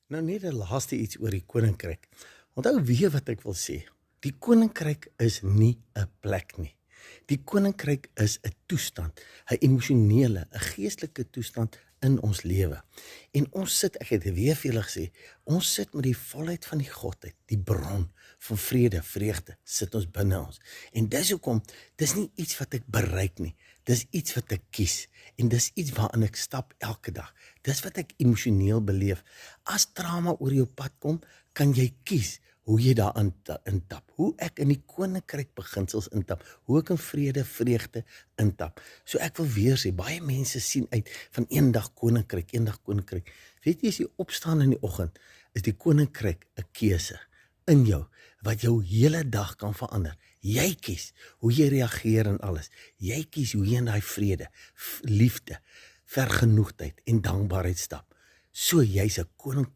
Nou net 'n laaste iets oor die koninkryk. Onthou weer wat ek wil sê. Die koninkryk is nie 'n plek nie. Die koninkryk is 'n toestand, 'n emosionele, 'n geestelike toestand in ons lewe. En ons sit, ek het weer vir julle gesê, ons sit met die volheid van die Godheid, die bron van vrede, vreugde, sit ons binne ons. En dis hoekom, dis nie iets wat ek bereik nie. Dis iets wat ek kies. En dis iets waarin ek stap elke dag. Dis wat ek emosioneel beleef. As drama oor jou pad kom, kan jy kies hoe jy daarin intap. Hoe ek in die koninkryk beginsels intap. Hoe ek in vrede, vreugde intap. So ek wil weer sê, baie mense sien uit van eendag koninkryk, eendag koninkryk. Weet jy, as jy opstaan in die oggend, is die koninkryk 'n keuse in jou, wat jou hele dag kan verander. Jy kies hoe jy reageer in alles. Jy kies hoe jy in daai vrede, liefde, vergenoegdheid en dankbaarheid stap. So jy's 'n koning